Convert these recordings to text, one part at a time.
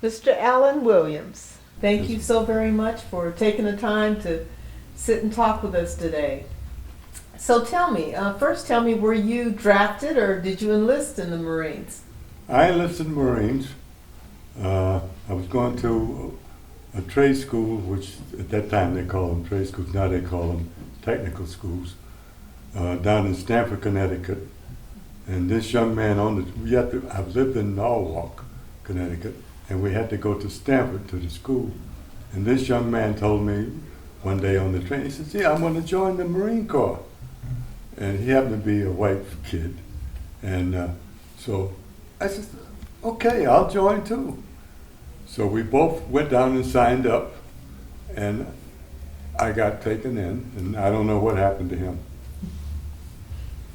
Mr. Alan Williams, thank you so very much for taking the time to sit and talk with us today. So tell me, first tell me, were you drafted or did you enlist in the Marines? I enlisted in the Marines. I was going to a trade school, which at that time they called them trade schools, now they call them technical schools, down in Stamford, Connecticut. And this young man I've lived in Norwalk, Connecticut, and we had to go to Stamford to the school. And this young man told me one day on the train, he says, "Yeah, I'm going to join the Marine Corps." And he happened to be a white kid. And so I said, "Okay, I'll join too." So we both went down and signed up, and I got taken in, and I don't know what happened to him.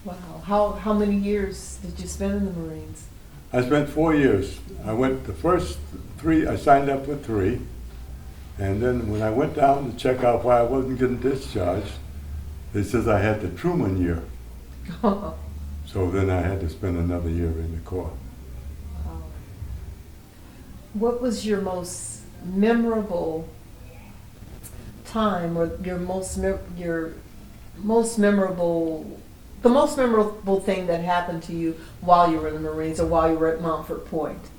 Wow, how many years did you spend in the Marines? I spent 4 years. I went the first 3, I signed up for 3, and then when I went down to check out why I wasn't getting discharged, they says I had the Truman year. So then I had to spend another year in the Corps. Wow. What was your most memorable time, or your most memorable thing that happened to you while you were in the Marines or while you were at Montford Point?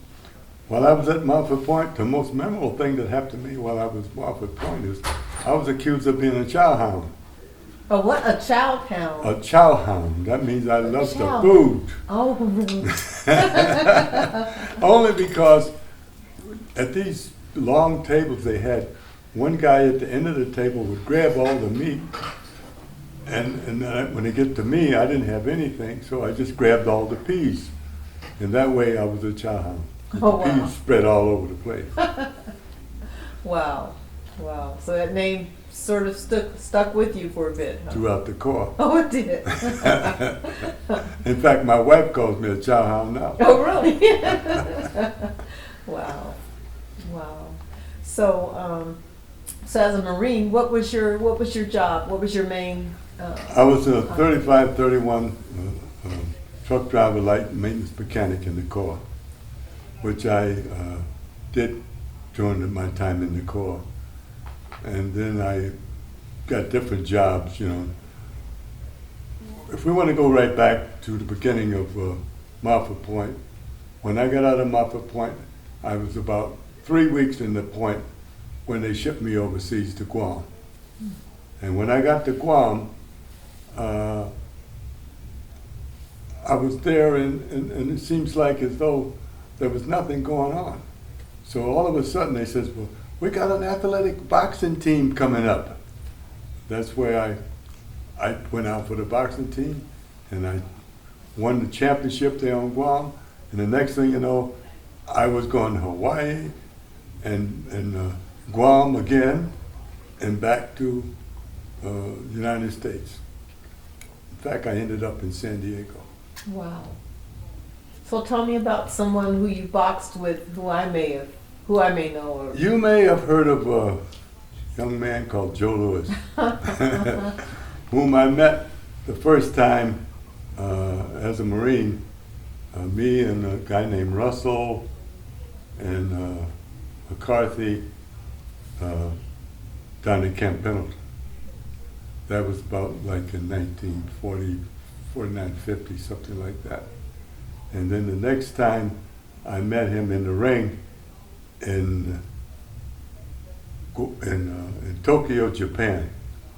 While I was at Montford Point, the most memorable thing that happened to me while I was at Montford Point is I was accused of being a chow hound. Oh, what? A chow hound? A chow hound. That means I love the chow. food. Oh, really? Only because at these long tables they had, one guy at the end of the table would grab all the meat, and when it get to me, I didn't have anything, so I just grabbed all the peas. And that way I was a chow hound. Oh, The wow. peas spread all over the place. Wow. Wow. So that name sort of stuck with you for a bit, huh? Throughout the Corps. Oh, it did. In fact, my wife calls me a chow hound now. Oh, really? Wow. Wow. So, so as a Marine, what was your job? What was your main? I was a 35-31 truck driver, light maintenance mechanic in the Corps, which I did during my time in the Corps. And then I got different jobs, you know. If we want to go right back to the beginning of Montford Point, when I got out of Montford Point, I was about 3 weeks in the point when they shipped me overseas to Guam. And when I got to Guam, I was there, and it seems like as though there was nothing going on. So all of a sudden they says, "Well, we got an athletic boxing team coming up." That's where I went out for the boxing team, and I won the championship there on Guam. And the next thing you know, I was going to Hawaii and Guam again, and back to the United States. In fact, I ended up in San Diego. Wow. So tell me about someone who you boxed with, who I may know. Or You may have heard of a young man called Joe Lewis, whom I met the first time as a Marine. Me and a guy named Russell and McCarthy down in Camp Pendleton. That was about like in 1940, 49, 50, something like that. And then the next time I met him in the ring in Tokyo, Japan,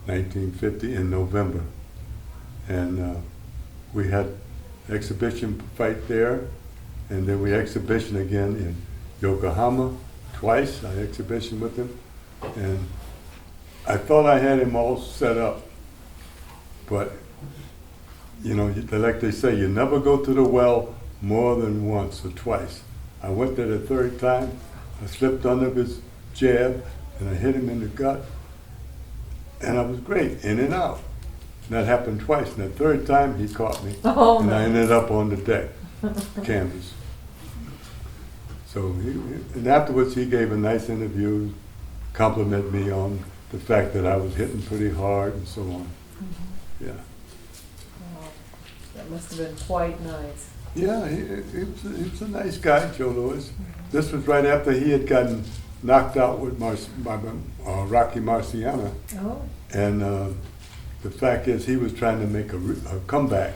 1950 in November. And we had exhibition fight there, and then we exhibition again in Yokohama twice. I exhibition with him, and I thought I had him all set up, but you know, like they say, you never go to the well more than once or twice. I went there the third time, I slipped under his jab, and I hit him in the gut, and I was great, in and out. And that happened twice, and the third time he caught me, and I ended up on the deck, canvas. So, and afterwards he gave a nice interview, complimented me on the fact that I was hitting pretty hard and so on. Yeah. Wow. That must have been quite nice. Yeah, he was a nice guy, Joe Louis. This was right after he had gotten knocked out with Rocky Marciano. Oh. And the fact is, he was trying to make a comeback.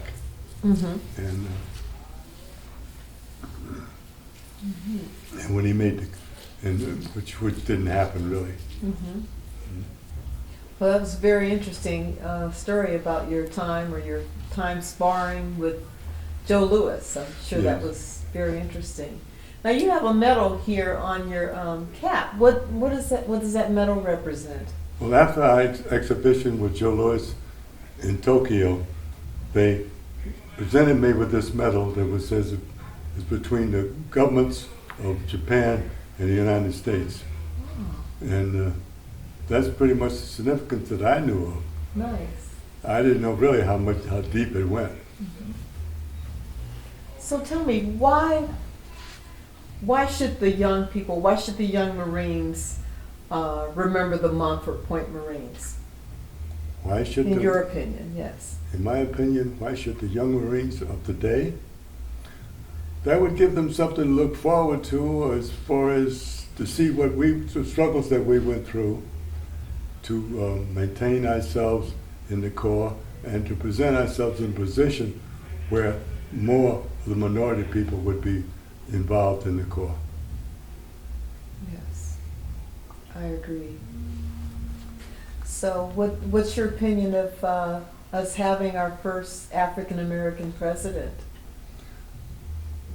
Mm-hmm. And when he made which didn't happen really. Mm-hmm. Well, that was a very interesting story about your time sparring with Joe Louis. I'm sure that Yes. was very interesting. Now you have a medal here on your cap. What is that? What does that medal represent? Well, after our exhibition with Joe Louis in Tokyo, they presented me with this medal that says it's between the governments of Japan and the United States. And that's pretty much the significance that I knew of. Nice. I didn't know really how deep it went. Mm-hmm. So tell me, why should the young people, why should the young Marines remember the Montford Point Marines? Why should In your opinion, yes. In my opinion, why should the young Marines of today? That would give them something to look forward to, as far as to see the struggles that we went through, to maintain ourselves in the Corps, and to present ourselves in a position where more of the minority people would be involved in the Corps. Yes, I agree. So what's your opinion of us having our first African American president?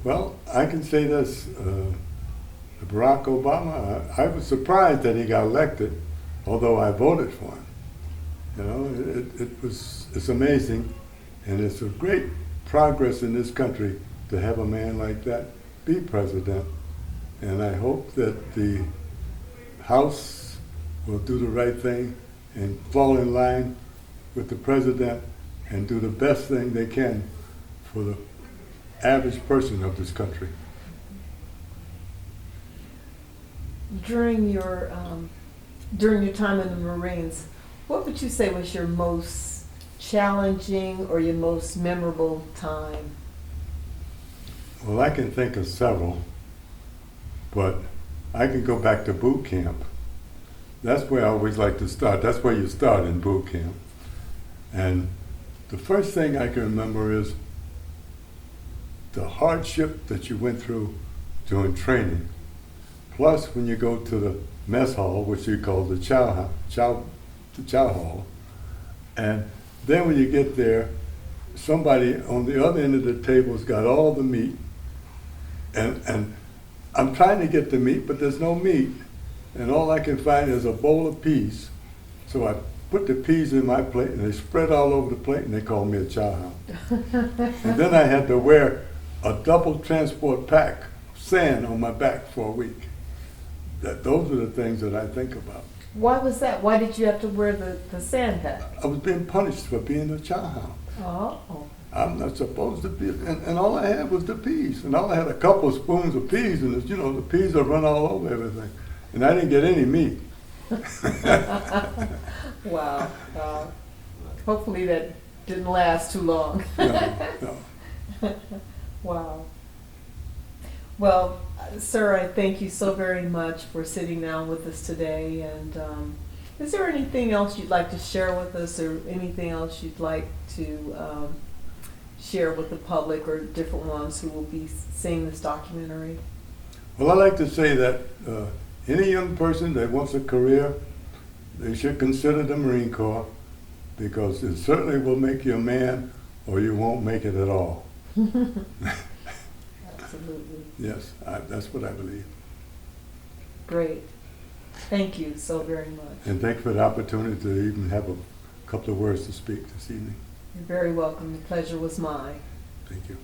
Well, I can say this, Barack Obama, I was surprised that he got elected, although I voted for him. You know, it's amazing, and it's a great progress in this country to have a man like that be president. And I hope that the House will do the right thing and fall in line with the president and do the best thing they can for the average person of this country. During your time in the Marines, what would you say was your most challenging or your most memorable time? Well, I can think of several, but I can go back to boot camp. That's where I always like to start. That's where you start, in boot camp. And the first thing I can remember is the hardship that you went through during training. Plus, when you go to the mess hall, which you call the chow hall, and then when you get there, somebody on the other end of the table's got all the meat, and I'm trying to get the meat, but there's no meat, and all I can find is a bowl of peas. So I put the peas in my plate, and they spread all over the plate, and they called me a chow hound. And then I had to wear a double transport pack of sand on my back for a week. Those are the things that I think about. Why was that? Why did you have to wear the sand pack? I was being punished for being a chow hound. Oh. I'm not supposed to be, and all I had was the peas, and all I had a couple of spoons of peas, and the peas would run all over everything, and I didn't get any meat. Wow. Hopefully that didn't last too long. No. Wow. Well, sir, I thank you so very much for sitting down with us today. And is there anything else you'd like to share with us, or anything else you'd like to share with the public or different ones who will be seeing this documentary? Well, I like to say that any young person that wants a career, they should consider the Marine Corps, because it certainly will make you a man, or you won't make it at all. Absolutely. Yes, that's what I believe. Great. Thank you so very much. And thank you for the opportunity to even have a couple of words to speak this evening. You're very welcome. The pleasure was mine. Thank you.